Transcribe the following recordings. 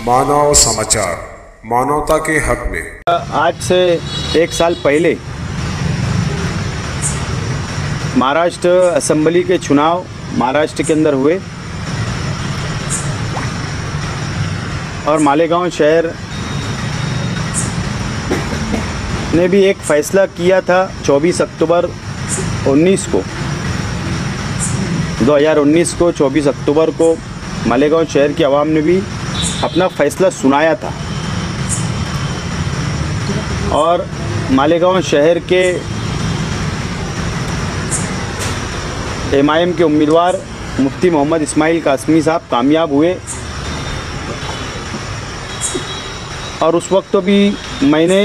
मानव समाचार, मानवता के हक में। आज से 1 साल पहले महाराष्ट्र असेंबली के चुनाव महाराष्ट्र के अंदर हुए और मालेगांव शहर ने भी एक फ़ैसला किया था 24 अक्टूबर 2019 को 24 अक्टूबर को मालेगांव शहर की आवाम ने भी अपना फ़ैसला सुनाया था और मालेगांव शहर के MIM के उम्मीदवार मुफ्ती मोहम्मद इस्माइल कासमी साहब कामयाब हुए। और उस वक्त तो भी मैंने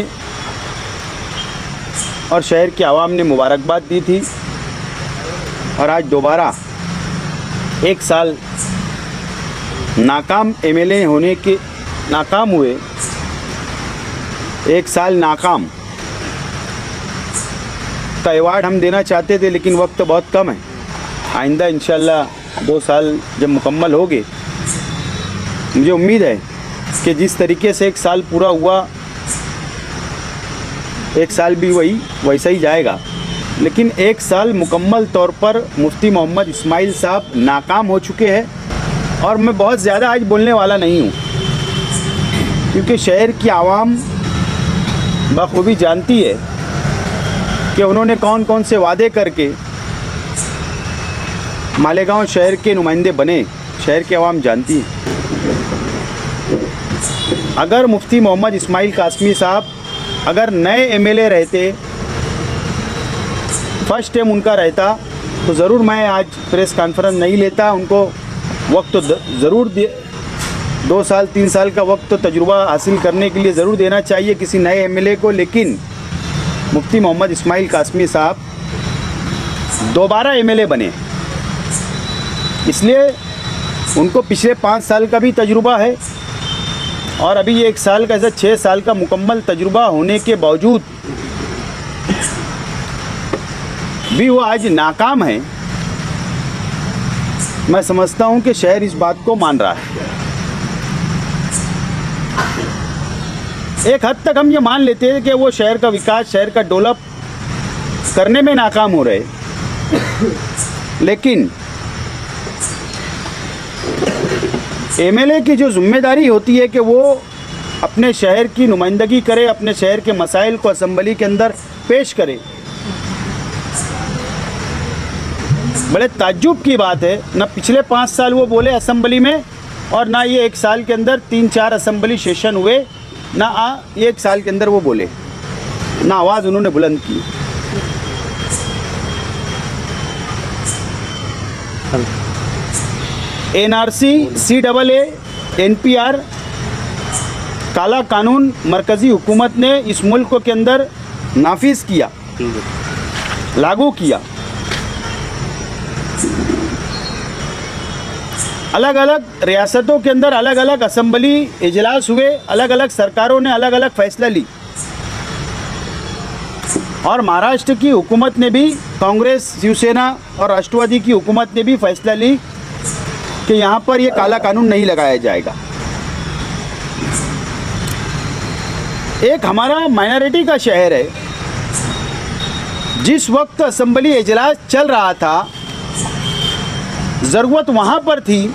और शहर की आवाम ने मुबारकबाद दी थी और आज दोबारा 1 साल नाकाम MLA होने के नाकाम हुए, 1 साल नाकाम का अवार्ड हम देना चाहते थे, लेकिन वक्त तो बहुत कम है। आइंदा इंशाल्लाह 2 साल जब मुकम्मल हो गए, मुझे उम्मीद है कि जिस तरीके से 1 साल पूरा हुआ 1 साल भी वैसा ही जाएगा। लेकिन 1 साल मुकम्मल तौर पर मुफ्ती मोहम्मद इस्माइल साहब नाकाम हो चुके हैं और मैं बहुत ज़्यादा आज बोलने वाला नहीं हूँ, क्योंकि शहर की आवाम बखूबी जानती है कि उन्होंने कौन कौन से वादे करके मालेगांव शहर के नुमाइंदे बने। शहर की आवाम जानती है। अगर मुफ्ती मोहम्मद इस्माइल कासमी साहब अगर नए MLA रहते, फर्स्ट टाइम उनका रहता, तो ज़रूर मैं आज प्रेस कॉन्फ्रेंस नहीं लेता। उनको वक्त तो ज़रूर 2 साल 3 साल का वक्त तो तजुर्बा हासिल करने के लिए ज़रूर देना चाहिए किसी नए MLA को। लेकिन मुफ्ती मोहम्मद इस्माइल कासमी साहब दोबारा MLA बने, इसलिए उनको पिछले 5 साल का भी तजुर्बा है और अभी ये 1 साल का ऐसा 6 साल का मुकम्मल तजुर्बा होने के बावजूद भी वो आज नाकाम है। मैं समझता हूँ कि शहर इस बात को मान रहा है। एक हद तक हम ये मान लेते हैं कि वो शहर का विकास, शहर का डेवलप करने में नाकाम हो रहे, लेकिन MLA की जो जिम्मेदारी होती है कि वो अपने शहर की नुमाइंदगी करे, अपने शहर के मसाइल को असेंबली के अंदर पेश करे। बड़े ताज्जुब की बात है, न पिछले 5 साल वो बोले असेंबली में और ना ये 1 साल के अंदर 3-4 असेंबली सेशन हुए, ना ये 1 साल के अंदर वो बोले, ना आवाज़ उन्होंने बुलंद की। NRC, CAA, NPR काला कानून मरकज़ी हुकूमत ने इस मुल्क के अंदर नाफिज किया, लागू किया। अलग अलग रियासतों के अंदर अलग अलग असेंबली इजलास हुए, अलग अलग सरकारों ने अलग अलग फ़ैसला ली और महाराष्ट्र की हुकूमत ने भी, कांग्रेस, शिवसेना और राष्ट्रवादी की हुकूमत ने भी फ़ैसला ली कि यहाँ पर ये काला कानून नहीं लगाया जाएगा। एक हमारा माइनॉरिटी का शहर है, जिस वक्त असेंबली इजलास चल रहा था, ज़रूरत वहाँ पर थी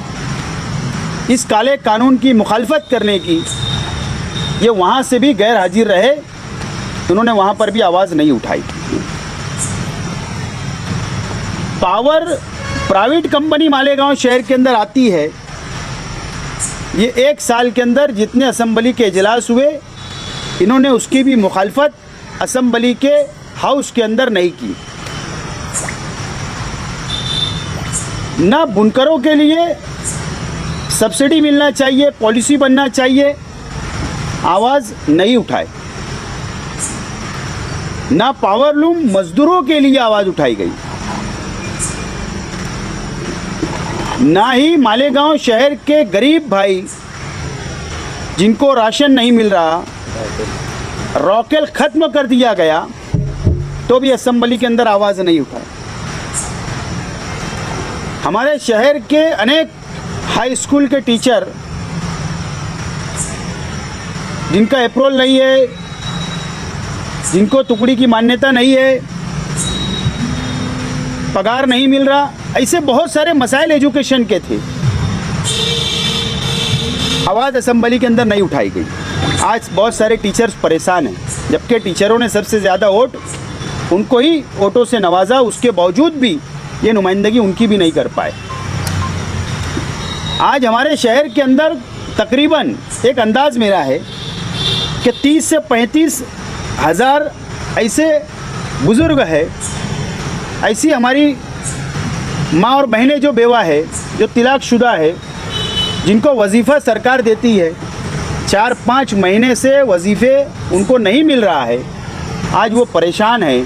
इस काले कानून की मुखालफत करने की, ये वहाँ से भी गैर हाजिर रहे, उन्होंने वहाँ पर भी आवाज़ नहीं उठाई। पावर प्राइवेट कंपनी मालेगांव शहर के अंदर आती है, ये 1 साल के अंदर जितने असेंबली के इजलास हुए, इन्होंने उसकी भी मुखालफत असेंबली के हाउस के अंदर नहीं की। ना बुनकरों के लिए सब्सिडी मिलना चाहिए, पॉलिसी बनना चाहिए, आवाज़ नहीं उठाए। ना पावरलूम मजदूरों के लिए आवाज़ उठाई गई, ना ही मालेगांव शहर के गरीब भाई जिनको राशन नहीं मिल रहा, रॉकेल ख़त्म कर दिया गया, तो भी असेंबली के अंदर आवाज़ नहीं उठाई। हमारे शहर के अनेक हाई स्कूल के टीचर जिनका एप्रोल नहीं है, जिनको टुकड़ी की मान्यता नहीं है, पगार नहीं मिल रहा, ऐसे बहुत सारे मसाइल एजुकेशन के थे। आवाज़ असेंबली के अंदर नहीं उठाई गई। आज बहुत सारे टीचर्स परेशान हैं, जबकि टीचरों ने सबसे ज़्यादा वोट उनको ही वोटों से नवाजा, उसके बावजूद भी ये नुमाइंदगी उनकी भी नहीं कर पाए। आज हमारे शहर के अंदर तकरीबन एक अंदाज़ मेरा है कि 30 से 35 हज़ार ऐसे बुज़ुर्ग है, ऐसी हमारी माँ और बहनें जो बेवा है, जो तिलाकशुदा है, जिनको वजीफ़ा सरकार देती है, 4-5 महीने से वजीफ़े उनको नहीं मिल रहा है। आज वो परेशान है,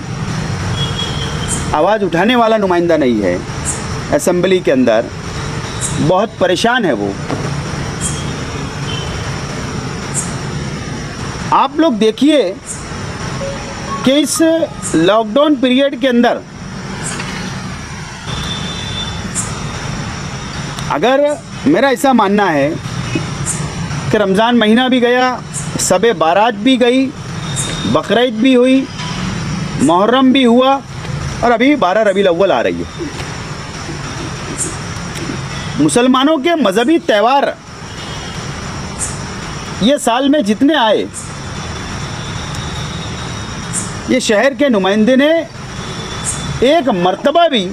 आवाज़ उठाने वाला नुमाइंदा नहीं है असेंबली के अंदर, बहुत परेशान है वो। आप लोग देखिए कि इस लॉकडाउन पीरियड के अंदर अगर मेरा ऐसा मानना है कि रमज़ान महीना भी गया, शब बारात भी गई, बकरीद भी हुई, मुहर्रम भी हुआ और अभी 12 रबीउल अव्वल आ रही है। मुसलमानों के मज़हबी त्यौहार ये साल में जितने आए, ये शहर के नुमाइंदे ने एक मर्तबा भी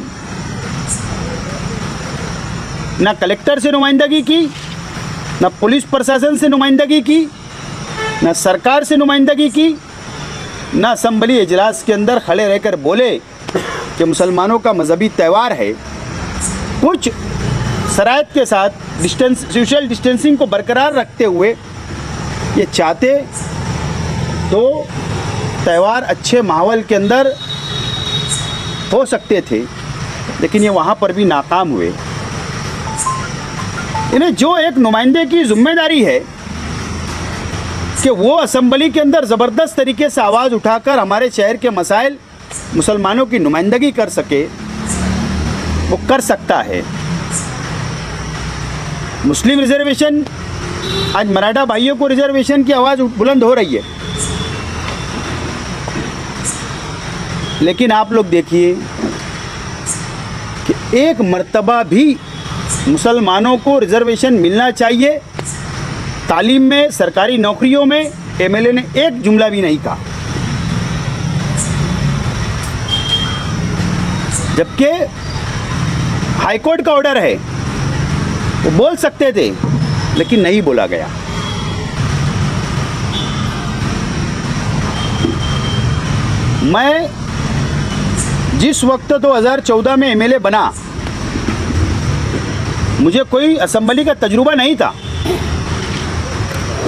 ना कलेक्टर से नुमाइंदगी की, ना पुलिस प्रशासन से नुमाइंदगी की, ना सरकार से नुमाइंदगी की, ना असेंबली इजलास के अंदर खड़े रहकर बोले कि मुसलमानों का मजहबी त्यौहार है। कुछ शराइत के साथ सोशल डिस्टेंसिंग को बरकरार रखते हुए ये चाहते तो त्यौहार अच्छे माहौल के अंदर हो सकते थे, लेकिन ये वहाँ पर भी नाकाम हुए। इन्हें जो एक नुमाइंदे की जिम्मेदारी है कि वो असेंबली के अंदर ज़बरदस्त तरीके से आवाज़ उठाकर हमारे शहर के मसाइल, मुसलमानों की नुमाइंदगी कर सके, वो कर सकता है। मुस्लिम रिजर्वेशन, आज मराठा भाइयों को रिजर्वेशन की आवाज़ बुलंद हो रही है, लेकिन आप लोग देखिए कि एक मर्तबा भी मुसलमानों को रिजर्वेशन मिलना चाहिए, तालीम में, सरकारी नौकरियों में एमएलए ने एक जुमला भी नहीं कहा। जबकि हाईकोर्ट का ऑर्डर है, वो बोल सकते थे, लेकिन नहीं बोला गया। मैं जिस वक्त 2014 में एमएलए बना, मुझे कोई असेंबली का तजुर्बा नहीं था,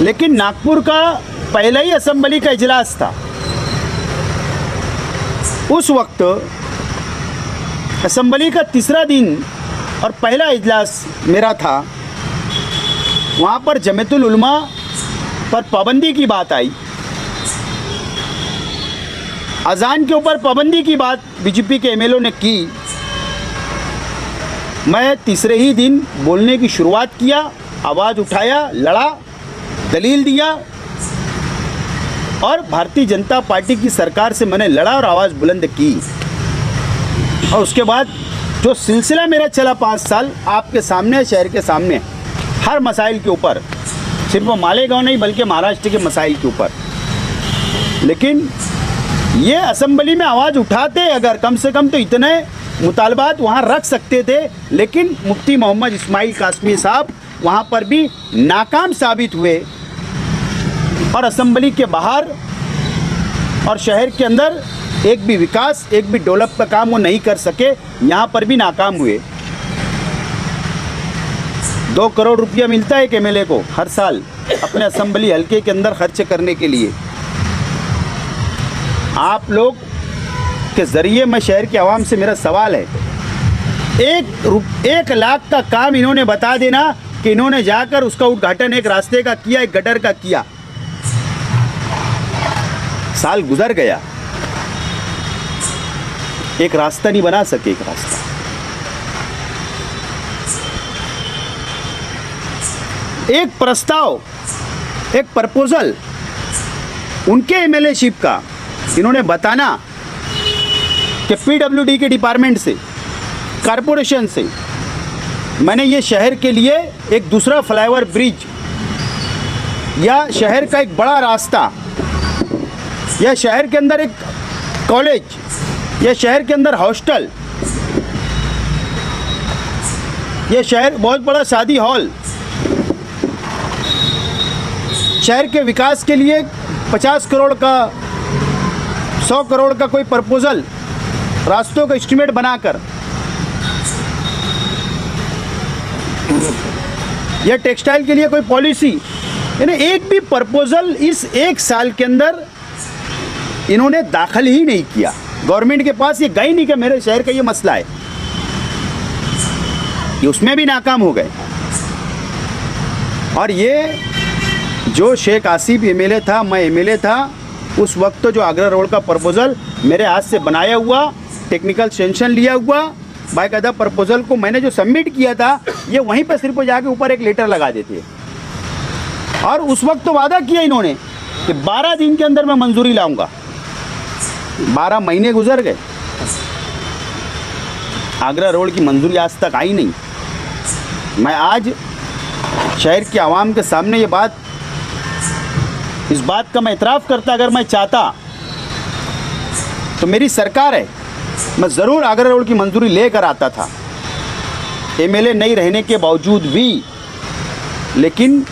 लेकिन नागपुर का पहला ही असेंबली का इजलास था। उस वक्त असेंबली का तीसरा दिन और पहला इजलास मेरा था। वहाँ पर जमीयतुल उलमा पर पाबंदी की बात आई, अजान के ऊपर पाबंदी की बात बीजेपी के एमएलए ने की। मैं तीसरे ही दिन बोलने की शुरुआत किया, आवाज़ उठाया, लड़ा, दलील दिया और भारतीय जनता पार्टी की सरकार से मैंने लड़ा और आवाज़ बुलंद की। और उसके बाद जो सिलसिला मेरा चला 5 साल आपके सामने, शहर के सामने, हर मसाइल के ऊपर, सिर्फ मालेगांव नहीं बल्कि महाराष्ट्र के मसाइल के ऊपर। लेकिन ये असेंबली में आवाज़ उठाते अगर कम से कम तो इतने मुतालबात वहाँ रख सकते थे, लेकिन मुफ्ती मोहम्मद इस्माइल कासमी साहब वहाँ पर भी नाकाम साबित हुए और असेंबली के बाहर और शहर के अंदर एक भी विकास, एक भी डेवलप का काम वो नहीं कर सके, यहाँ पर भी नाकाम हुए। 2 करोड़ रुपया मिलता है एक एमएलए को हर साल अपने असेंबली हल्के के अंदर खर्च करने के लिए। आप लोग के ज़रिए मैं शहर के आवाम से मेरा सवाल है, 1 लाख का काम इन्होंने बता देना कि इन्होंने जाकर उसका उद्घाटन एक रास्ते का किया, एक गटर का किया। साल गुजर गया, एक रास्ता नहीं बना सके। एक रास्ता, एक प्रस्ताव, एक प्रपोजल उनके एमएलएशिप का इन्होंने बताना कि पीडब्ल्यूडी के डिपार्टमेंट से, कारपोरेशन से मैंने ये शहर के लिए एक दूसरा फ्लाईओवर ब्रिज या शहर का एक बड़ा रास्ता या शहर के अंदर एक कॉलेज या शहर के अंदर हॉस्टल या शहर बहुत बड़ा शादी हॉल, शहर के विकास के लिए 50 करोड़ का 100 करोड़ का कोई प्रपोजल, रास्तों का एस्टीमेट बनाकर या टेक्सटाइल के लिए कोई पॉलिसी, यानी एक भी प्रपोजल इस एक साल के अंदर इन्होंने दाखिल ही नहीं किया। गवर्नमेंट के पास ये गई नहीं कि मेरे शहर का ये मसला है, ये उसमें भी नाकाम हो गए। और ये जो शेख आसिफ एमएलए था, मैं एमएलए था, उस वक्त तो जो आगरा रोड का प्रपोजल मेरे हाथ से बनाया हुआ, टेक्निकल सेंक्शन लिया हुआ, बाकायदा प्रपोजल को मैंने जो सबमिट किया था, ये वहीं पर सिर्फ जाके ऊपर एक लेटर लगा देते। और उस वक्त तो वादा किया इन्होंने कि 12 दिन के अंदर मैं मंजूरी लाऊंगा। 12 महीने गुजर गए, आगरा रोड की मंजूरी आज तक आई नहीं। मैं आज शहर की आवाम के सामने ये बात, इस बात का मैं इतराफ़ करता, अगर मैं चाहता तो मेरी सरकार है, मैं ज़रूर आगरा रोड की मंजूरी लेकर आता था, एमएलए नहीं रहने के बावजूद भी। लेकिन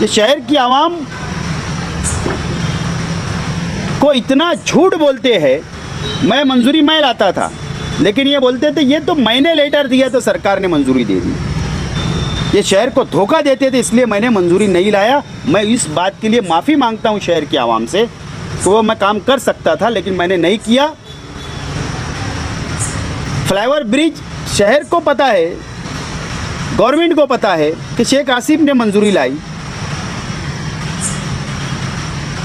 ये शहर की आवाम को इतना झूठ बोलते हैं, मैं मंजूरी मैं लाता था, लेकिन ये बोलते थे ये तो मैंने लेटर दिया तो सरकार ने मंजूरी दे दी। ये शहर को धोखा देते थे, इसलिए मैंने मंजूरी नहीं लाया। मैं इस बात के लिए माफ़ी मांगता हूँ शहर की आवाम से, तो वो मैं काम कर सकता था लेकिन मैंने नहीं किया। फ्लाईओवर ब्रिज शहर को पता है, गवर्नमेंट को पता है कि शेख आसिफ ने मंजूरी लाई।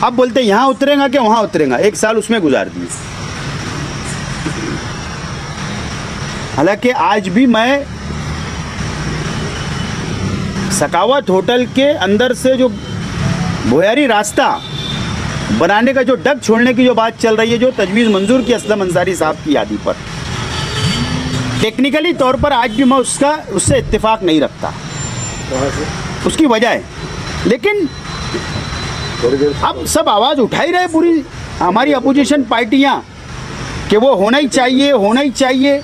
अब बोलते यहाँ उतरेगा कि वहाँ उतरेगा, एक साल उसमें गुजार दिए। हालांकि आज भी मैं सकावत होटल के अंदर से जो भोयारी रास्ता बनाने का जो डग छोड़ने की जो बात चल रही है, जो तजवीज़ मंजूर की असलम अंसारी साहब की यादी पर, टेक्निकली तौर पर आज भी मैं उससे इत्तेफाक नहीं रखता, उसकी वजह है। लेकिन अब सब आवाज़ उठा ही रहे पूरी हमारी अपोजिशन पार्टियां कि वो होना ही चाहिए, होना ही चाहिए।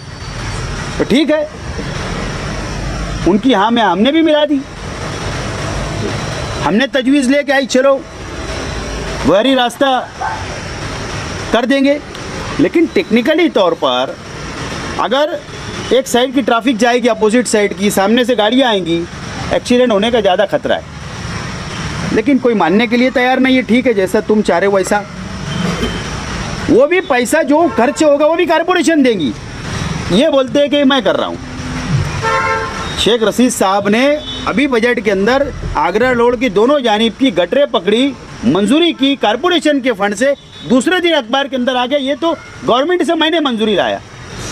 तो ठीक है, उनकी हाँ में हमने भी मिला दी, हमने तजवीज़ लेके आई, चलो वही रास्ता कर देंगे। लेकिन टेक्निकली तौर पर अगर एक साइड की ट्रैफिक जाएगी, अपोजिट साइड की, सामने से गाड़ियाँ आएंगी, एक्सीडेंट होने का ज़्यादा खतरा है। लेकिन कोई मानने के लिए तैयार नहीं है। ठीक है, जैसा तुम चाह रहे हो वैसा, वो भी पैसा जो खर्च होगा वो भी कारपोरेशन देंगी, ये बोलते हैं कि मैं कर रहा हूँ। शेख रशीद साहब ने अभी बजट के अंदर आगरा रोड की दोनों जानिब की गटरें पकड़ी, मंजूरी की कारपोरेशन के फंड से, दूसरे दिन अखबार के अंदर आ गया ये तो गवर्नमेंट से मैंने मंजूरी लाया।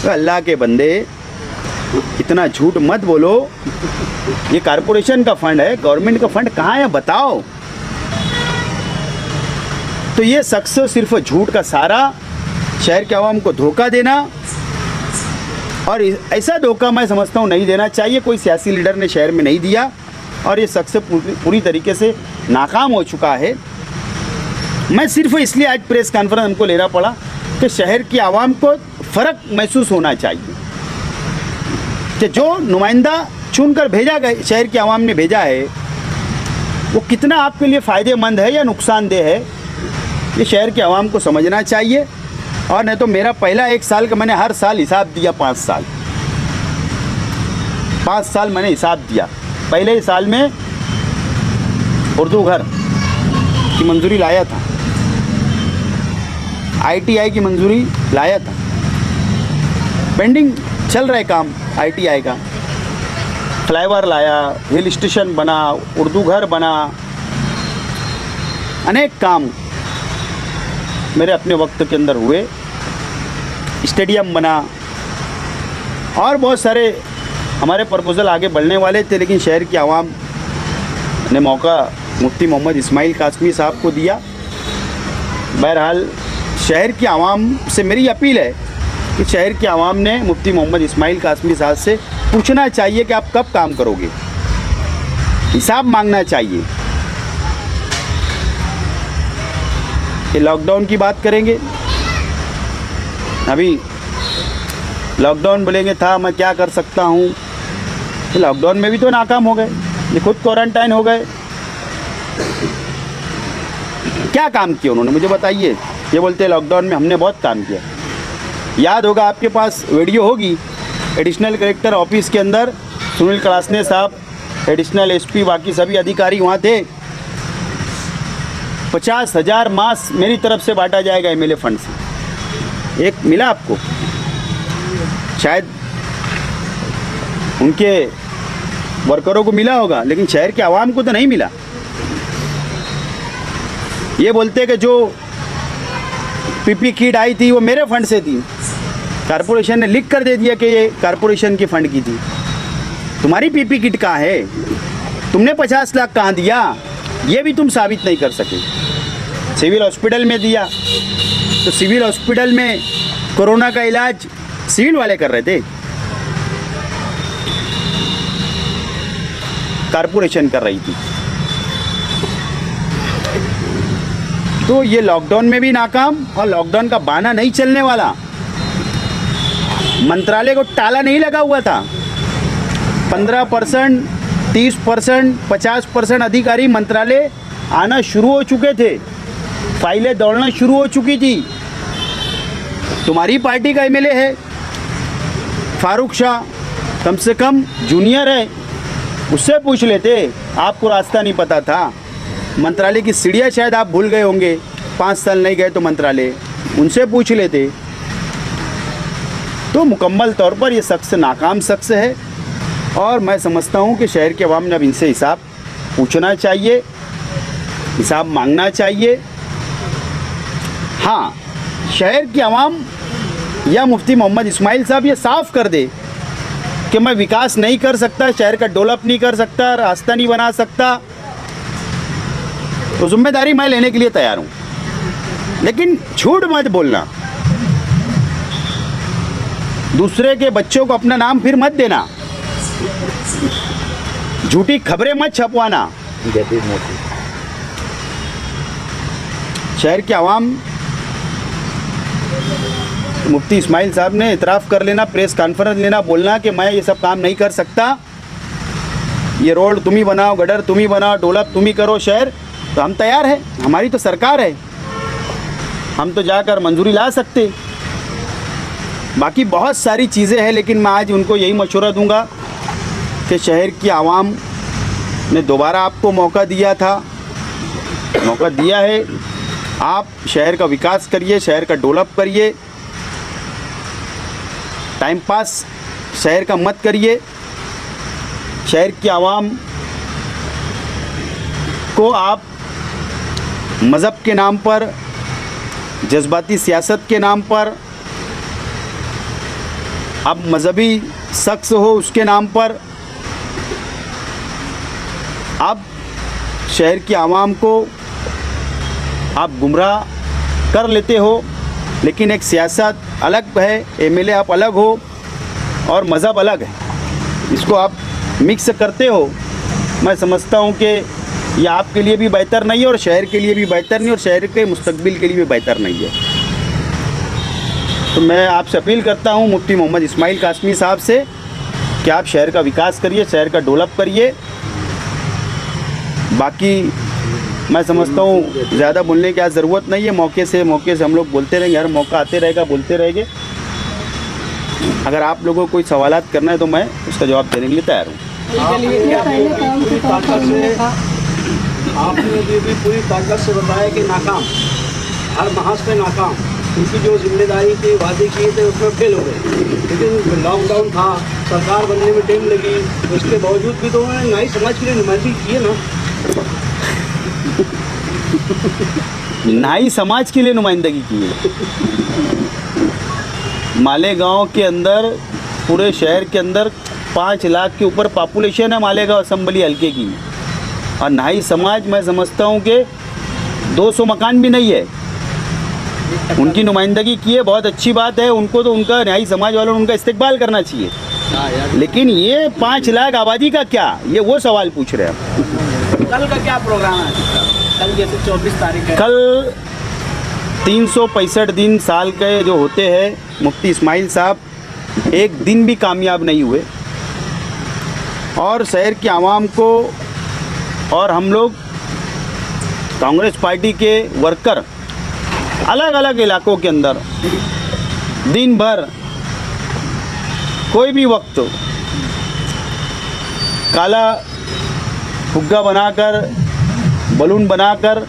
तो अल्लाह के बंदे इतना झूठ मत बोलो, ये कारपोरेशन का फंड है, गवर्नमेंट का फंड कहाँ है बताओ। तो ये शख्स सिर्फ झूठ का सारा, शहर के आवाम को धोखा देना, और ऐसा धोखा मैं समझता हूँ नहीं देना चाहिए, कोई सियासी लीडर ने शहर में नहीं दिया, और ये शख्स पूरी तरीके से नाकाम हो चुका है। मैं सिर्फ इसलिए आज प्रेस कॉन्फ्रेंस हमको लेना पड़ा कि शहर की आवाम को फ़र्क महसूस होना चाहिए कि जो नुमाइंदा चुनकर भेजा गया, शहर की आवाम ने भेजा है, वो कितना आपके लिए फ़ायदेमंद है या नुकसानदेह है, ये शहर के आवाम को समझना चाहिए। और नहीं तो मेरा पहला 1 साल का मैंने हर साल हिसाब दिया, 5 साल मैंने हिसाब दिया। पहले साल में उर्दू घर की मंजूरी लाया था, ITI की मंजूरी लाया था, पेंडिंग चल रहा है काम ITI का, फ्लाईओवर लाया, हिल स्टेशन बना, उर्दू घर बना, अनेक काम मेरे अपने वक्त के अंदर हुए, स्टेडियम बना, और बहुत सारे हमारे प्रपोजल आगे बढ़ने वाले थे, लेकिन शहर की आवाम ने मौका मुफ्ती मोहम्मद इस्माइल कासमी साहब को दिया। बहरहाल शहर की आवाम से मेरी अपील है कि शहर की आवाम ने मुफ्ती मोहम्मद इस्माइल कासमी साहब से पूछना चाहिए कि आप कब काम करोगे, हिसाब मांगना चाहिए। कि लॉकडाउन की बात करेंगे, अभी लॉकडाउन बोलेंगे था मैं क्या कर सकता हूँ, तो लॉकडाउन में भी तो नाकाम हो गए, ये खुद क्वारंटाइन हो गए। क्या काम किया उन्होंने मुझे बताइए। ये बोलते हैं लॉकडाउन में हमने बहुत काम किया। याद होगा, आपके पास वीडियो होगी, एडिशनल कलेक्टर ऑफिस के अंदर सुनील कलासने साहब, एडिशनल एसपी, बाकी सभी अधिकारी वहाँ थे। 50,000 मास्क मेरी तरफ से बांटा जाएगा एमएलए फंड से। एक मिला आपको? शायद उनके वर्करों को मिला होगा, लेकिन शहर के आवाम को तो नहीं मिला। ये बोलते कि जो पीपी किट आई थी वो मेरे फंड से थी, कारपोरेशन ने लिख कर दे दिया कि ये कारपोरेशन की फ़ंड की थी। तुम्हारी पीपी किट कहाँ है? तुमने 50 लाख कहाँ दिया? ये भी तुम साबित नहीं कर सके। सिविल हॉस्पिटल में दिया, तो सिविल हॉस्पिटल में कोरोना का इलाज सिविल वाले कर रहे थे, कारपोरेशन कर रही थी। तो ये लॉकडाउन में भी नाकाम, और लॉकडाउन का बहाना नहीं चलने वाला। मंत्रालय को ताला नहीं लगा हुआ था। 15%, 30%, 50% अधिकारी मंत्रालय आना शुरू हो चुके थे, फाइलें दौड़ना शुरू हो चुकी थी। तुम्हारी पार्टी का एमएलए है फारूक शाह, कम से कम जूनियर है, उससे पूछ लेते। आपको रास्ता नहीं पता था, मंत्रालय की सीढ़ियाँ शायद आप भूल गए होंगे, 5 साल नहीं गए तो मंत्रालय, उनसे पूछ लेते। तो मुकम्मल तौर पर ये शख्स नाकाम शख्स है, और मैं समझता हूँ कि शहर के अवाम ने अब इनसे हिसाब पूछना चाहिए, हिसाब मांगना चाहिए। हाँ, शहर की आवाम या मुफ्ती मोहम्मद इस्माइल साहब ये साफ कर दे कि मैं विकास नहीं कर सकता, शहर का डेवलप नहीं कर सकता, रास्ता नहीं बना सकता, तो जिम्मेदारी मैं लेने के लिए तैयार हूँ। लेकिन झूठ मत बोलना, दूसरे के बच्चों को अपना नाम फिर मत देना, झूठी खबरें मत छपवाना। शहर के आवाम, मुफ्ती इस्माइल साहब ने इतराफ़ कर लेना, प्रेस कॉन्फ्रेंस लेना, बोलना कि मैं ये सब काम नहीं कर सकता, ये रोड तुम ही बनाओ, गटर तुम ही बनाओ, डेवलप तुम ही करो शहर, तो हम तैयार हैं, हमारी तो सरकार है, हम तो जाकर मंजूरी ला सकते। बाकी बहुत सारी चीज़ें हैं, लेकिन मैं आज उनको यही मशवरा दूंगा कि शहर की आवाम ने दोबारा आपको मौका दिया था, मौका दिया है, आप शहर का विकास करिए, शहर का डेवलप करिए, टाइम पास शहर का मत करिए। शहर की आवाम को आप मज़हब के नाम पर, जज्बाती सियासत के नाम पर, अब मजहबी शख्स हो उसके नाम पर, अब शहर की आवाम को आप गुमराह कर लेते हो। लेकिन एक सियासत अलग है, एमएलए आप अलग हो और मज़हब अलग है, इसको आप मिक्स करते हो। मैं समझता हूँ कि ये आपके लिए भी बेहतर नहीं है, और शहर के लिए भी बेहतर नहीं, और शहर के मुस्तकबिल के लिए भी बेहतर नहीं है। तो मैं आपसे अपील करता हूँ मुफ्ती मोहम्मद इस्माइल कासमी साहब से कि आप शहर का विकास करिए, शहर का डेवलप करिए। बाकी मैं समझता हूँ ज़्यादा बोलने की ज़रूरत नहीं है, मौके से हम लोग बोलते रहेंगे, हर मौका आते रहेगा, बोलते रहेंगे। अगर आप लोगों को कोई सवालात करना है तो मैं उसका जवाब देने के लिए तैयार हूँ। आपने भी पूरी ताकत से बताया कि नाकाम, हर महाज पे नाकाम, उनकी जो जिम्मेदारी थी, वादे किए थे, उसमें फेल हो गए। लेकिन लॉकडाउन था, सरकार बनने में टाइम लगी, उसके बावजूद भी तो उन्होंने नाई समाज के लिए नुमाइंदगी की है ना। नाई समाज के लिए नुमाइंदगी की है। मालेगांव के अंदर, पूरे शहर के अंदर 5 लाख के ऊपर पॉपुलेशन है मालेगांव असेंबली हल्के की। और नाई समाज मैं समझता हूँ कि 200 मकान भी नहीं है। उनकी नुमाइंदगी की है, बहुत अच्छी बात है। उनको तो उनका न्यायी समाज वालों ने उनका इस्तेकबाल करना चाहिए, लेकिन ये 5 लाख आबादी का क्या, ये वो सवाल पूछ रहे हैं। कल का क्या प्रोग्राम है? कल जैसे 24 तारीख है, कल 365 दिन साल के जो होते हैं, मुफ्ती इस्माइल साहब एक दिन भी कामयाब नहीं हुए और शहर की आवाम को और हम लोग कांग्रेस पार्टी के वर्कर अलग अलग इलाकों के अंदर दिन भर कोई भी वक्त काला फुग्गा बनाकर, बलून बनाकर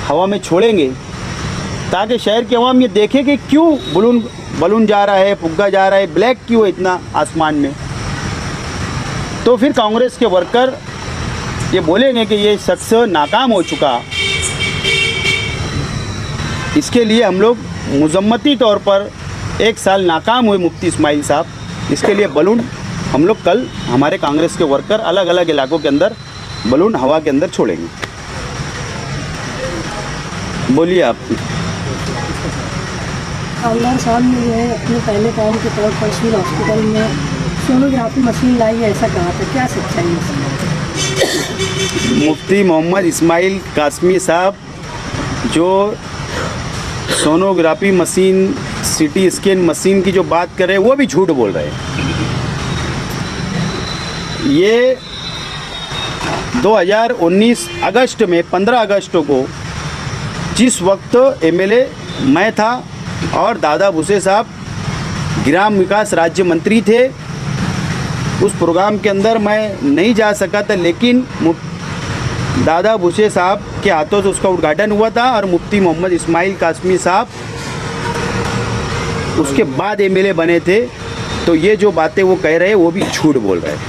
हवा में छोड़ेंगे ताकि शहर की आवाम ये देखे कि क्यों बलून जा रहा है, फुग्गा जा रहा है, ब्लैक क्यों है इतना आसमान में। तो फिर कांग्रेस के वर्कर ये बोलेंगे कि ये शख्स नाकाम हो चुका। इसके लिए हम लोग मुजम्मती तौर पर 1 साल नाकाम हुए मुफ्ती इस्माइल साहब, इसके लिए बलून हम लोग कल हमारे कांग्रेस के वर्कर अलग अलग इलाकों के अंदर बलून हवा के अंदर छोड़ेंगे। बोलिए आप। आमदार साहब ने जो है अपने पहले काम के तौर पर सिविल हॉस्पिटल में सोनोग्राफी मशीन लाई है, ऐसा कहा था, क्या सच्चाई है? मुफ्ती मोहम्मद इस्माइल कासमी साहब जो sonography machine, CT scan machine की जो बात कर रहे हैं वो भी झूठ बोल रहे हैं। ये 2019 अगस्त में 15 अगस्त को जिस वक्त एमएलए मैं था और दादा भूसे साहब ग्राम विकास राज्य मंत्री थे, उस प्रोग्राम के अंदर मैं नहीं जा सका था, लेकिन दादा भूसे साहब के हाथों से उसका उद्घाटन हुआ था और मुफ्ती मोहम्मद इस्माइल कासमी साहब उसके बाद एमएलए बने थे। तो ये जो बातें वो कह रहे हैं वो भी झूठ बोल रहे हैं।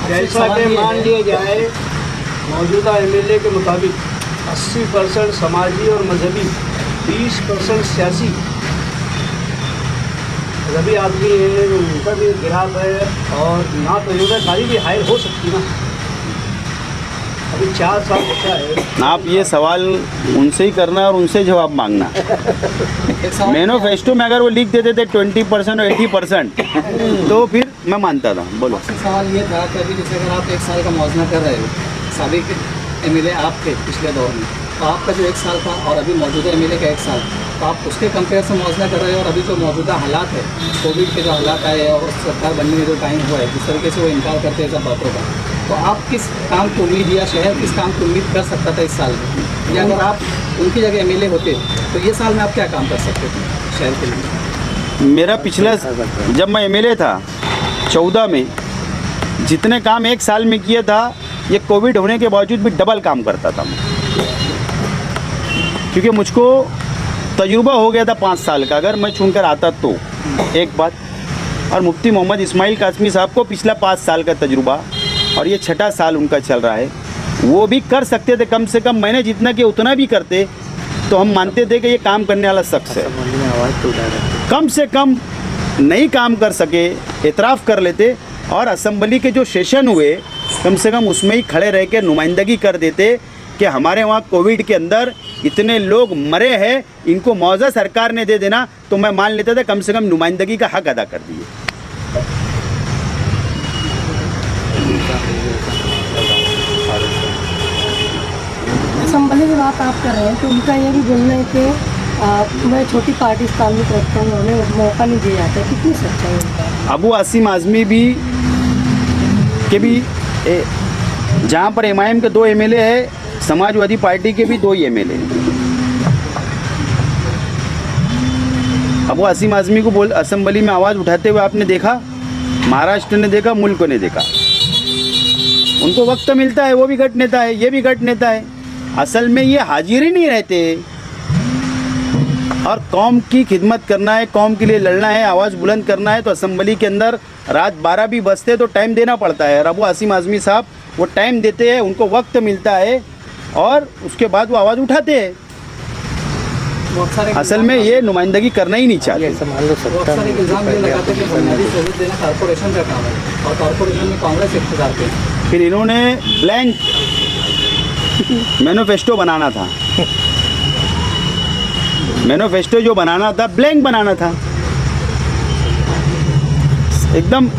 जैसा कि मान लिया जाए मौजूदा एमएलए के मुताबिक 80% समाजी और मजहबी, 20% सियासी मजहबी आदमी है, उनका भी गिराव है और ना तजुर्बेकारी भी हायर हो सकती ना। अभी 4 साल बचा है। आप ये सवाल उनसे ही करना और उनसे जवाब मांगना। मैनिफेस्टो में अगर वो लिख देते थे 20% और 80% तो फिर मैं मानता था। बोलो। सवाल ये था कि अभी जैसे अगर आप 1 साल का मुआवजा कर रहे हो, साबिक एमएलए आप थे पिछले दौर में, तो आपका जो 1 साल था और अभी मौजूदा एमएलए का 1 साल, तो आप उसके कंपेयर से मुआवजा कर रहे हो और अभी जो मौजूदा हालात है, कोविड के जो हालात आए और सरकार बनने में जो टाइम हुआ है, जिस तरीके से वो इनकार करते हैं सब बातों का, तो आप किस काम की उम्मीद या शहर किस काम की उम्मीद कर सकता था इस साल में? या अगर आप उनकी जगह एमएलए होते तो ये साल में आप क्या काम कर सकते थे शहर के लिए? मेरा पिछला जब मैं एमएलए था 14 में, जितने काम 1 साल में किया था, ये कोविड होने के बावजूद भी डबल काम करता था मैं, क्योंकि मुझको तजुर्बा हो गया था 5 साल का अगर मैं चुनकर आता तो। एक बात। और मुफ्ती मोहम्मद इस्माइल कासमी साहब को पिछला 5 साल का तजुर्बा और ये 6ठा साल उनका चल रहा है, वो भी कर सकते थे। कम से कम मैंने जितना किया उतना भी करते तो हम मानते थे कि ये काम करने वाला शख्स है। कम से कम नहीं काम कर सके, एतराफ़ कर लेते और असेंबली के जो सेशन हुए कम से कम उसमें ही खड़े रह के नुमाइंदगी कर देते कि हमारे वहाँ कोविड के अंदर इतने लोग मरे हैं, इनको मुआवजा सरकार ने दे देना, तो मैं मान लेता था कम से कम नुमाइंदगी का हक अदा कर दिए। असेंबली की बात आप कर रहे हैं तो उनका ये भी बोलना है कि मैं छोटी पार्टी से ताल्लुक़ रखता हूँ, हमें मौका नहीं दिया जाता। कितनी सच्चाई है उनका? अबू आसिम आज़मी भी जहाँ पर एमआईएम के 2 एमएलए है, समाजवादी पार्टी के भी 2 ही एमएलए हैं। अबू आसिम आज़मी को असेंबली में आवाज़ उठाते हुए आपने देखा, महाराष्ट्र ने देखा, मुल्क ने देखा। उनको वक्त मिलता है, वो भी गठ नेता है, ये भी गठ नेता है। असल में ये हाजिर ही नहीं रहते और कौम की खिदमत करना है, कौम के लिए लड़ना है, आवाज़ बुलंद करना है तो असेंबली के अंदर रात 12 भी बजते तो टाइम देना पड़ता है। और अबू आसिम आज़मी साहब वो टाइम देते हैं, उनको वक्त मिलता है और उसके बाद वो आवाज़ उठाते हैं। असल में ये नुमाइंदगी करना ही नहीं चाहते। बहुत सारे इल्ज़ाम ये लगाते हैं कि बुनियादी सहूलियत देना कॉर्पोरेशन का काम है और कॉर्पोरेशन में कांग्रेस इख्तियार पे। फिर इन्होंने ब्लैंक मैनिफेस्टो बनाना था, मैनिफेस्टो जो बनाना था ब्लैंक बनाना था, एकदम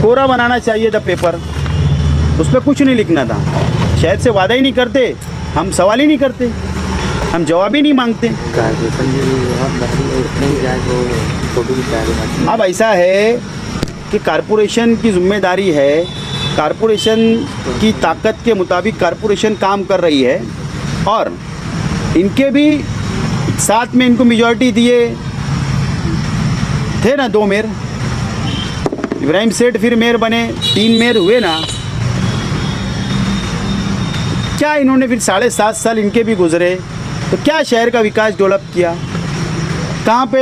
कोरा बनाना चाहिए था पेपर, उस पर कुछ नहीं लिखना था। शायद से वादा ही नहीं करते, हम सवाल ही नहीं करते, हम जवाब ही नहीं मांगते। अब ऐसा है कि कारपोरेशन की जिम्मेदारी है, कारपोरेशन की ताकत के मुताबिक कारपोरेशन काम कर रही है, और इनके भी साथ में इनको मेजॉरिटी दिए थे ना 2 मेयर, इब्राहिम सेठ फिर मेयर बने, 3 मेयर हुए ना। क्या इन्होंने फिर 7.5 साल इनके भी गुजरे, तो क्या शहर का विकास डेवलप किया? कहाँ पे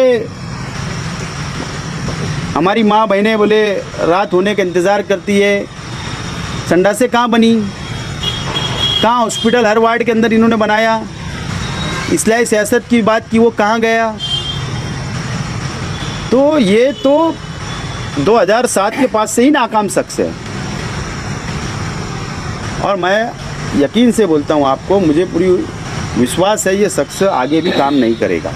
हमारी माँ बहनें बोले रात होने का इंतज़ार करती है, संडासें कहाँ बनी, कहाँ हॉस्पिटल हर वार्ड के अंदर इन्होंने बनाया, इस्लाही सियासत की बात की वो कहाँ गया? तो ये तो 2007 के पास से ही नाकाम शख्स है, और मैं यकीन से बोलता हूँ आपको, मुझे पूरी विश्वास है ये शख्स आगे भी काम नहीं करेगा।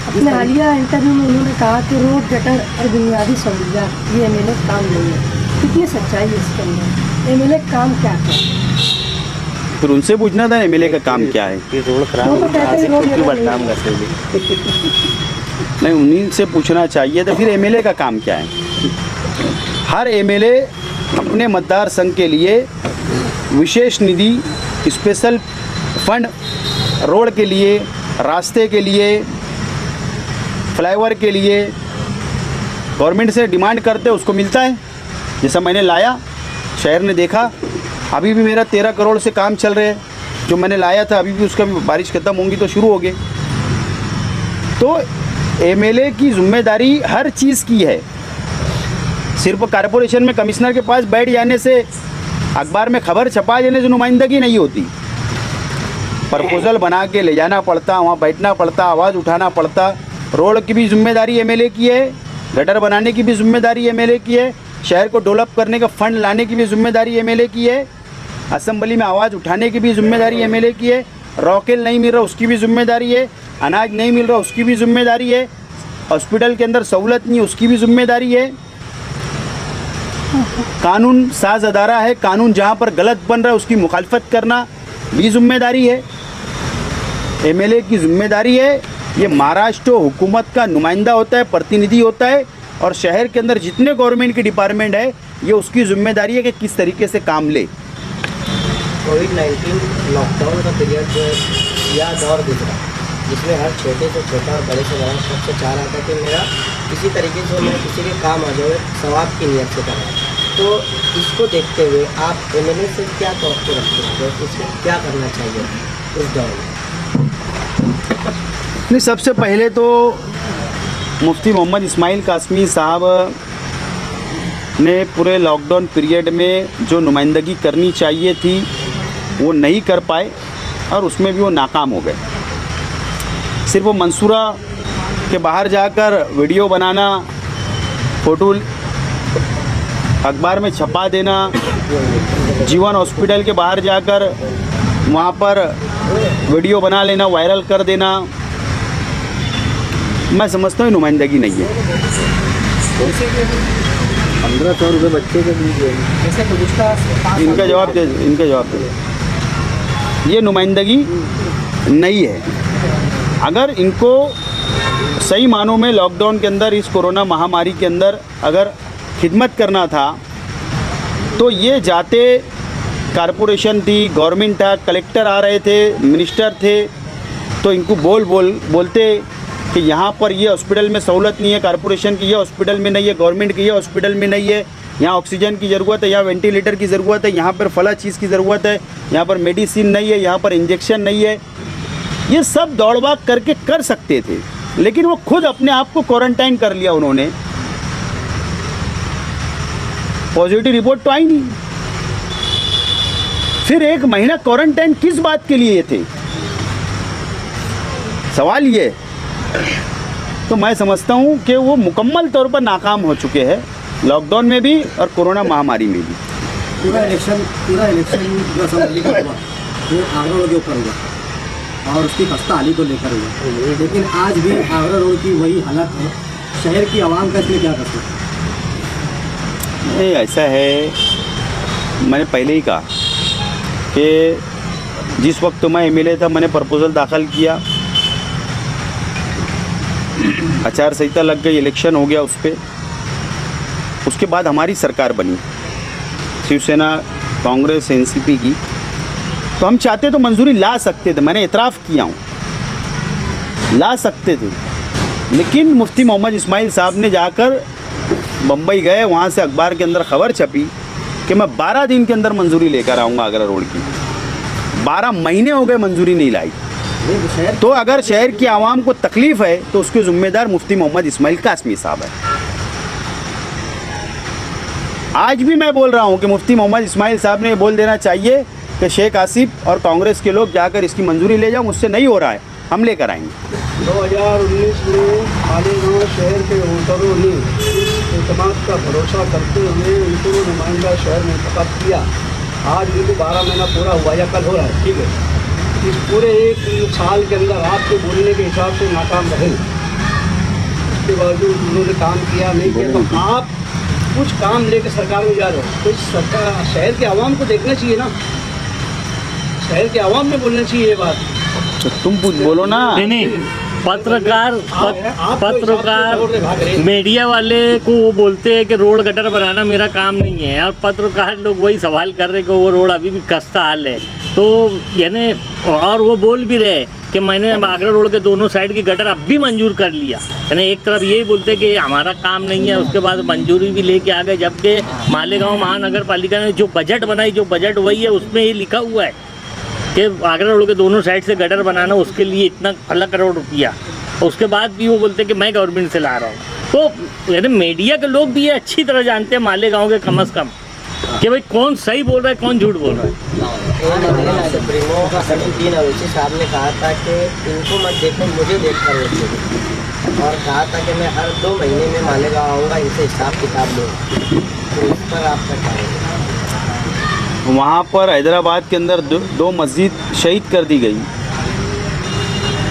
अपने हालिया इंटरव्यू में उन्होंने कहा कि रोड, गटर और बुनियादी सहूलियात ये एमएलए काम नहीं है। कितनी सच्चाई है इसके अंदर? एमएलए काम क्या है? फिर उनसे पूछना था एमएलए का काम क्या है। रोड क्यों बदनाम करते हैं? नहीं, उन्हीं से पूछना चाहिए था फिर एमएलए का काम क्या है। हर एमएलए अपने मतदार संघ के लिए विशेष निधि, स्पेशल फंड, रोड के लिए, रास्ते के लिए, फ्लाईओवर के लिए गवर्नमेंट से डिमांड करते, उसको मिलता है। जैसा मैंने लाया, शहर ने देखा, अभी भी मेरा 13 करोड़ से काम चल रहे हैं, जो मैंने लाया था अभी भी उसका भी बारिश खत्म होंगी तो शुरू हो गए। तो एमएलए की जिम्मेदारी हर चीज़ की है, सिर्फ कारपोरेशन में कमिश्नर के पास बैठ जाने से, अखबार में खबर छपा देने से नुमाइंदगी नहीं होती। प्रपोजल बना के ले जाना पड़ता, वहाँ बैठना पड़ता, आवाज़ उठाना पड़ता। रोड की भी जिम्मेदारी एमएलए की है, गटर बनाने की भी जिम्मेदारी एमएलए की है, शहर को डेवलप करने का फंड लाने की भी जिम्मेदारी एमएलए की है, असेंबली में आवाज़ उठाने की भी जिम्मेदारी एमएलए की है, रॉकेल नहीं मिल रहा उसकी भी जिम्मेदारी है, अनाज नहीं मिल रहा उसकी भी जिम्मेदारी है, हॉस्पिटल के अंदर सहूलत नहीं उसकी भी जिम्मेदारी है। कानून साज अदारा है, कानून जहाँ पर गलत बन रहा है उसकी मुखालफत करना भी जिम्मेदारी है। एमएलए की जिम्मेदारी है, ये महाराष्ट्र हुकूमत का नुमाइंदा होता है, प्रतिनिधि होता है, और शहर के अंदर जितने गवर्नमेंट के डिपार्टमेंट है ये उसकी जिम्मेदारी है कि किस तरीके से काम ले। कोविड-19 लॉकडाउन का पीरियड जो है या दौर गुजरा, जिसमें हर छोटे से छोटा और बड़े से बड़ा सबसे चाह रहा था कि मेरा किसी तरीके से मैं किसी के काम आ जाए, सवाब की नीयत से करा। तो इसको देखते हुए आप एमएलए से क्या तवक्को रखते हैं, इसमें क्या करना चाहिए उस दौर में? नहीं, सबसे पहले तो मुफ्ती मोहम्मद इस्माइल कासमी साहब ने पूरे लॉकडाउन पीरियड में जो नुमाइंदगी करनी चाहिए थी वो नहीं कर पाए, और उसमें भी वो नाकाम हो गए। सिर्फ वो मंसूरा के बाहर जाकर वीडियो बनाना, फ़ोटो अखबार में छपा देना, जीवन हॉस्पिटल के बाहर जाकर वहाँ पर वीडियो बना लेना, वायरल कर देना, मैं समझता हूँ नुमाइंदगी नहीं है। 1500 रुपये बच्चे के दीजिए। इनका जवाब दे, इनका जवाब दे। ये नुमाइंदगी नहीं है। अगर इनको सही मानों में लॉकडाउन के अंदर, इस कोरोना महामारी के अंदर अगर खिदमत करना था तो ये जाते, कारपोरेशन थी, गवर्नमेंट था, कलेक्टर आ रहे थे, मिनिस्टर थे, तो इनको बोलते कि यहाँ पर ये हॉस्पिटल में सहूलत नहीं है, कारपोरेशन की ये हॉस्पिटल में नहीं है, गवर्नमेंट की ये हॉस्पिटल में नहीं है, यहाँ ऑक्सीजन की ज़रूरत है, यहाँ वेंटिलेटर की ज़रूरत है, यहाँ पर फला चीज़ की ज़रूरत है, यहाँ पर मेडिसिन नहीं है, यहाँ पर इंजेक्शन नहीं है। ये सब दौड़ भाग करके कर सकते थे, लेकिन वो खुद अपने आप को क्वारंटाइन कर लिया उन्होंने। पॉजिटिव रिपोर्ट तो आई नहीं। फिर 1 महीना क्वारंटाइन किस बात के लिए थे, सवाल ये। तो मैं समझता हूँ कि वो मुकम्मल तौर पर नाकाम हो चुके हैं, लॉकडाउन में भी और कोरोना महामारी में भी। पूरा इलेक्शन जो असम्बली का हुआ वो आगरा रोड के ऊपर हुआ और उसकी खस्ता हाली को लेकर हुआ, लेकिन आज भी आगरा रोड की वही हालत है। शहर की आवाम का इसमें क्या कर सकते? ये ऐसा है, मैंने पहले ही कहा कि जिस वक्त मैं एमएलए था मैंने प्रपोजल दाखिल किया, आचार संहिता लग गई, इलेक्शन हो गया उस पर। उसके बाद हमारी सरकार बनी, शिवसेना कांग्रेस एनसीपी की, तो हम चाहते तो मंजूरी ला सकते थे, मैंने इतराफ़ किया हूँ, ला सकते थे। लेकिन मुफ्ती मोहम्मद इस्माइल साहब ने जाकर बम्बई गए, वहाँ से अखबार के अंदर खबर छपी कि मैं 12 दिन के अंदर मंजूरी लेकर आऊँगा आगरा रोड की। 12 महीने हो गए मंजूरी नहीं लाई। तो अगर शहर की आवाम को तकलीफ़ है तो उसके ज़िम्मेदार मुफ्ती मोहम्मद इस्माइल कासमी साहब है। आज भी मैं बोल रहा हूँ कि मुफ्ती मोहम्मद इस्माइल साहब ने बोल देना चाहिए कि शेख आसिफ और कांग्रेस के लोग जाकर इसकी मंजूरी ले जाओ, मुझसे नहीं हो रहा है, हम लेकर आएंगे। 2019 में मालेगांव शहर के वोटरों ने इस एतमाद का भरोसा करते हुए उनको नुमाइंदा शहर में इंतखाब किया। आज उनको 12 महीना पूरा हुआ या कल हो रहा है, ठीक है। इस पूरे 1 साल के अंदर आपके बोलने के हिसाब से नाकाम रहे, उसके बावजूद उन्होंने काम किया नहीं किया। तो आप कुछ काम लेकर सरकार में जा रहे हो, तो सरकार शहर के आवाम को देखना चाहिए ना, शहर के आवाम में बोलना चाहिए ये बात। तो तुम बोलो ना। नहीं, पत्रकार मीडिया वाले को वो बोलते हैं कि रोड गटर बनाना मेरा काम नहीं है, और पत्रकार लोग वही सवाल कर रहे कि वो रोड अभी भी खस्ता हाल है। तो यानी और वो बोल भी रहे कि मैंने आगरा रोड के दोनों साइड की गटर अब भी मंजूर कर लिया। यानी एक तरफ यही बोलते कि हमारा काम नहीं है, उसके बाद मंजूरी भी लेके आ गए, जबकि मालेगांव महानगर पालिका ने जो बजट बनाई, जो बजट वही है, उसमें ये लिखा हुआ है कि आगरा रोड के दोनों साइड से गटर बनाना, उसके लिए इतना 16 करोड़ रुपया। उसके बाद भी वो बोलते कि मैं गवर्नमेंट से ला रहा हूँ। तो यानी मीडिया के लोग भी ये अच्छी तरह जानते हैं मालेगांव के कम से कम कि भाई कौन सही बोल रहा है, कौन झूठ बोल रहा है। सुप्रीमो का सचिव अवैसी साहब ने कहा था कि इनको मत देखो, मुझे देख कर देखो, और कहा था कि मैं हर 2 महीने में मालेगांव आऊँगा, इनसे हिसाब किताब लूँगा। तो इस पर आपका क्या है? वहाँ पर हैदराबाद के अंदर 2 मस्जिद शहीद कर दी गई।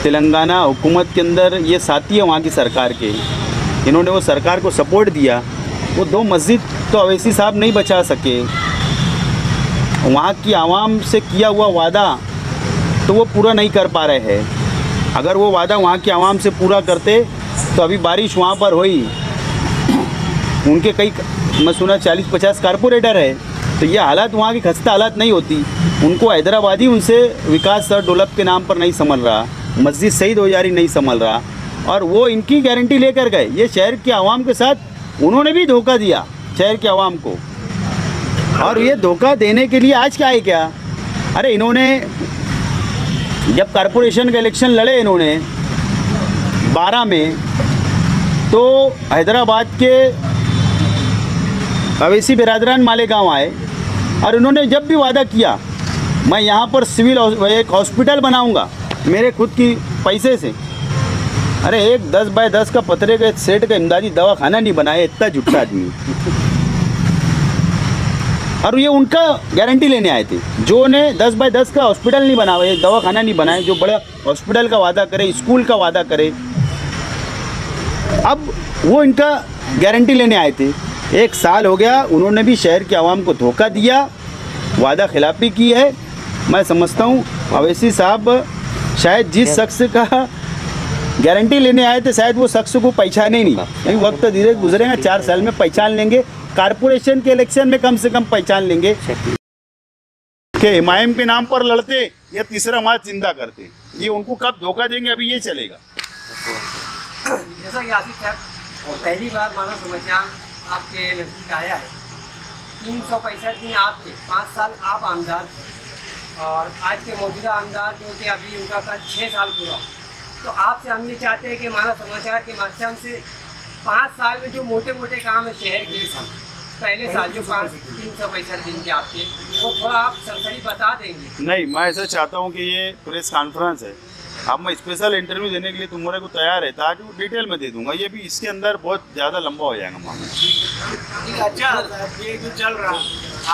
तेलंगाना हुकूमत के अंदर ये साथी है वहाँ की सरकार के, इन्होंने वो सरकार को सपोर्ट दिया। वो 2 मस्जिद तो अवैसी साहब नहीं बचा सके। वहाँ की आवाम से किया हुआ वादा तो वो पूरा नहीं कर पा रहे हैं। अगर वो वादा वहाँ की आवाम से पूरा करते तो अभी बारिश वहाँ पर हुई, उनके कई मैं सुना 40-50 कारपोरेटर है, तो ये हालात वहाँ की खस्ता हालात नहीं होती। उनको हैदराबादी उनसे विकास सर डोलप के नाम पर नहीं संभल रहा, मस्जिद शहीद हो जा रही नहीं संभल रहा, और वो इनकी गारंटी लेकर गए। ये शहर के आवाम के साथ उन्होंने भी धोखा दिया शहर के आवाम को, और ये धोखा देने के लिए आज क्या है क्या? अरे इन्होंने जब कॉरपोरेशन का इलेक्शन लड़े इन्होंने 12 में, तो हैदराबाद के अवैसी बिरादरान मालेगांव आए और उन्होंने जब भी वादा किया मैं यहाँ पर सिविल एक हॉस्पिटल बनाऊंगा मेरे खुद की पैसे से। अरे एक 10 बाय 10 का पतरे का सेट का इमदादी दवाखाना नहीं बनाया, इतना झूठा आदमी। और ये उनका गारंटी लेने आए थे, जो ने 10 बाय 10 का हॉस्पिटल नहीं बनाया, दवाखाना नहीं बनाए, जो बड़ा हॉस्पिटल का वादा करे, स्कूल का वादा करे। अब वो इनका गारंटी लेने आए थे। 1 साल हो गया, उन्होंने भी शहर के आवाम को धोखा दिया, वादा खिलाफी की है। मैं समझता हूँ अवैसी साहब शायद जिस शख्स का गारंटी लेने आए थे शायद वो शख्स को पहचाने नहीं, लेकिन वक्त धीरे गुजरेगा, 4 साल में पहचान लेंगे। कारपोरेशन के इलेक्शन में कम से कम पहचान लेंगे कि हिमायम के नाम पर लड़ते या तीसरा मार्च जिंदा करते। ये उनको कब धोखा देंगे अभी ये चलेगा। जैसा कि आसिफ साहब पहली बार मानव समाचार आपके नजदीक आया है, 365 दिन आपके 5 साल आप आमदार और आज के मौजूदा आमदार जो कि अभी उनका कल 6 साल पूरा। तो आपसे हम ये चाहते हैं कि मानव समाचार के माध्यम से 5 साल में जो मोटे मोटे काम है शहर के, पहले साल जो 365 दिन के आपके, वो थोड़ा आप सरसरी बता देंगे। नहीं, मैं ऐसा चाहता हूँ कि ये प्रेस कॉन्फ्रेंस है, अब मैं स्पेशल इंटरव्यू देने के लिए तुम्हारे को तैयार है, ताकि वो डिटेल में दे दूंगा। ये भी इसके अंदर बहुत ज़्यादा लंबा हो जाएगा मामला। अच्छा, ये जो चल रहा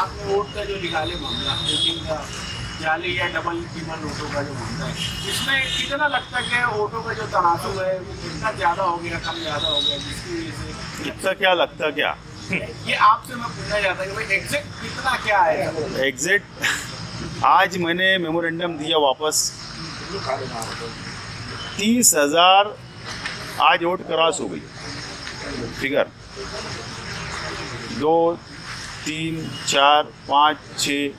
आपने वोट का जो निकाले मामला, वोटिंग का जाली या डबल कीमत वोटों का जो मामला है, इसमें कितना लगता है कि वोटों का जो तनासुब है वो कितना ज़्यादा हो गया, कम ज़्यादा हो गया, जिसकी वजह से कितना क्या लगता क्या ये आपसे मैं पूछना चाहता कि भाई एग्जैक्ट कितना क्या है? एग्जैक्ट आज मैंने मेमोरेंडम दिया वापस, 30,000 आज वोट क्रॉस हो गई फिगर। 2, 3, 4, 5, 6,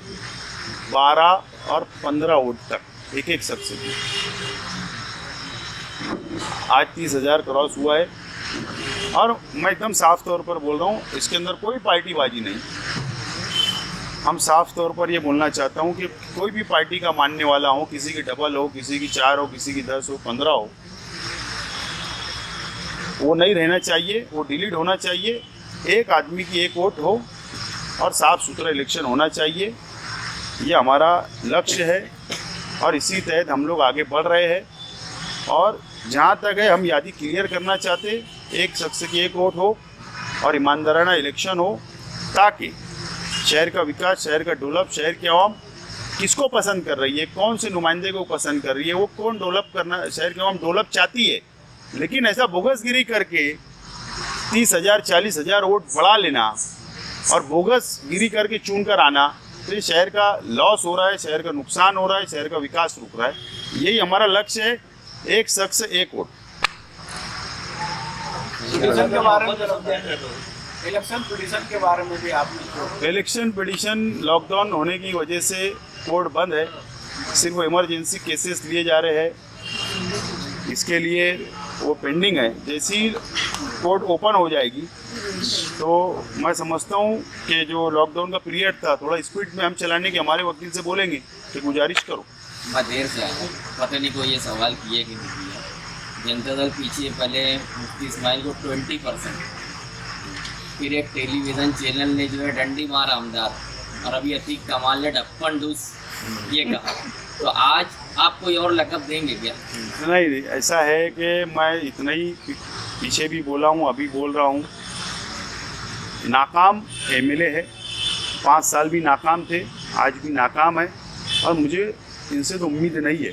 12 और 15 वोट तक एक एक शख्स की आज 30,000 क्रॉस हुआ है। और मैं एकदम साफ तौर पर बोल रहा हूँ, इसके अंदर कोई पार्टीबाजी नहीं। हम साफ तौर पर ये बोलना चाहता हूँ कि कोई भी पार्टी का मानने वाला हो, किसी की डबल हो, किसी की 4 हो, किसी की 10 हो, 15 हो, वो नहीं रहना चाहिए, वो डिलीट होना चाहिए। एक आदमी की एक वोट हो और साफ सुथरा इलेक्शन होना चाहिए, ये हमारा लक्ष्य है और इसी तहत हम लोग आगे बढ़ रहे हैं। और जहाँ तक है हम यादी क्लियर करना चाहते, एक शख्स की एक वोट हो और ईमानदाराना इलेक्शन हो, ताकि शहर का विकास, शहर का डेवलप, शहर की आवाम किसको पसंद कर रही है, कौन से नुमाइंदे को पसंद कर रही है, वो कौन डेवलप करना, शहर की आवाम डेवलप चाहती है। लेकिन ऐसा बोगसगिरी करके 30,000 40,000 वोट बढ़ा लेना और बोगसगिरी करके चुन कर आना, तो ये शहर का लॉस हो रहा है, शहर का नुकसान हो रहा है, शहर का विकास रुक रहा है। यही हमारा लक्ष्य है, एक शख्स एक वोट। पिटीशन के बारे में, इलेक्शन पिटीशन के बारे में भी आपने, इलेक्शन पिटीशन लॉकडाउन होने की वजह से कोर्ट बंद है, सिर्फ इमरजेंसी केसेस लिए जा रहे हैं, इसके लिए वो पेंडिंग है। जैसे ही कोर्ट ओपन हो जाएगी तो मैं समझता हूँ कि जो लॉकडाउन का पीरियड था थोड़ा स्पीड में हम चलाने के हमारे वकील से बोलेंगे कि गुजारिश करो। मैं देर से आया, पता नहीं कोई ये सवाल किया कि नहीं किया। जनता दल पीछे पहले मुफ्ती इस्माइल को 20%, फिर एक टेलीविज़न चैनल ने जो है डंडी मारा अमदाद, और अभी अतीक कमाल ने ढप्पन डूस ये कहा। तो आज आप कोई और लकब देंगे क्या? नहीं, ऐसा है कि मैं इतना ही पीछे भी बोला हूँ, अभी बोल रहा हूँ, नाकाम एमएलए है, 5 साल भी नाकाम थे, आज भी नाकाम है, और मुझे इनसे तो उम्मीद नहीं है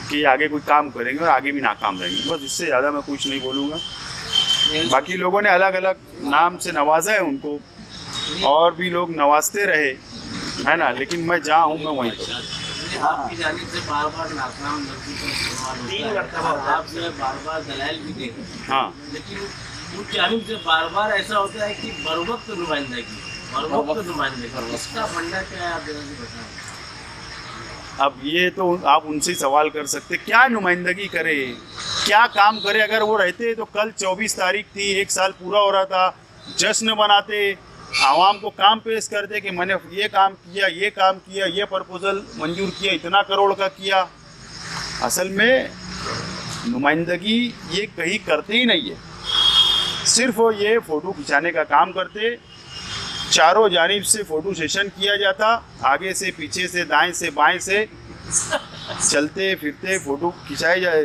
कि आगे कोई काम करेंगे और आगे भी नाकाम रहेंगे। बस इससे ज़्यादा मैं कुछ नहीं बोलूँगा। बाकी लोगों ने अलग अलग नाम से नवाजा है उनको, और भी लोग नवाजते रहे, है ना, लेकिन मैं जहाँ हूँ मैं वहीं पर। आपकी जानिब से बार बार नाकाम आपसे बार बार दलाल भी दे, हाँ, लेकिन उस जानिब से बार बार ऐसा होता है कि बरवक्त नुमाइंदगी, इसका फंडा क्या है, आप बताएं। अब ये तो आप उनसे सवाल कर सकते, क्या नुमाइंदगी करे, क्या काम करे। अगर वो रहते तो कल 24 तारीख थी, 1 साल पूरा हो रहा था, जश्न मनाते, आवाम को काम पेश करते कि मैंने ये काम किया, ये काम किया, ये प्रपोजल मंजूर किया, इतना करोड़ का किया। असल में नुमाइंदगी ये कहीं करते ही नहीं है, सिर्फ ये फ़ोटो खिंचाने का काम करते। चारों जानिब से फ़ोटो सेशन किया जाता, आगे से, पीछे से, दाएं से, बाएं से, चलते फिरते फ़ोटो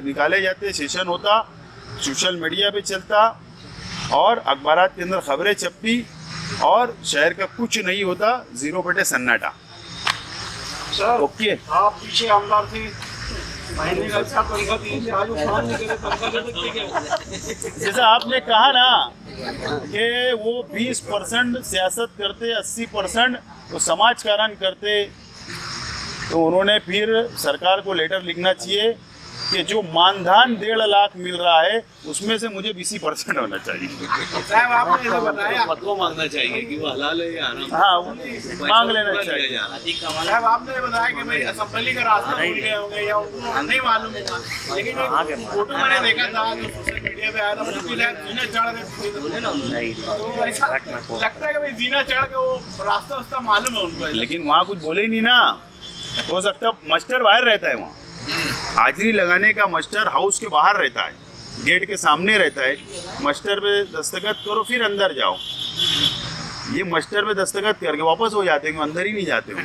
निकाले जाते, सेशन होता, सोशल मीडिया पे चलता और अखबारात के अंदर खबरें छपती, और शहर का कुछ नहीं होता, 0 बटे सन्नाटा। सर, ओके, आप पीछे आमदार थे, महीने का अच्छा तनख्वाह दी, आज वो काम नहीं करे, तनख्वाह दे सकते क्या? जैसा आपने कहा ना कि वो 20% सियासत करते, 80% तो समाजकारण करते, तो उन्होंने फिर सरकार को लेटर लिखना चाहिए कि जो मानधान 1.5 लाख मिल रहा है उसमें से मुझे 20% होना चाहिए। साहब, आपने ये बताया, फतवा मांगना चाहिए कि वो हलाल है या हराम, हाँ, मांग लेना चाहिए। साहब आपने ये बताया कि भाई असेंबली का रास्ता भूल गए होंगे या उनको नहीं मालूम होगा, लेकिन एक फोटो मैंने देखा था जो सोशल मीडिया पे आया था, मुझे जीना चढ़ गए, तो ऐसा लगता है कि भाई जीना चढ़ के वो रास्ता उसका मालूम है उनको, लेकिन वहाँ कुछ बोले ही नहीं ना। हो सकता मास्टर बाहर रहता है, वहाँ हाजिरी लगाने का मास्टर हाउस के बाहर रहता है, गेट के सामने रहता है, मास्टर पे दस्तखत करो फिर अंदर जाओ। ये मास्टर पे दस्तखत करके वापस हो जाते हैं, अंदर ही नहीं जाते हो।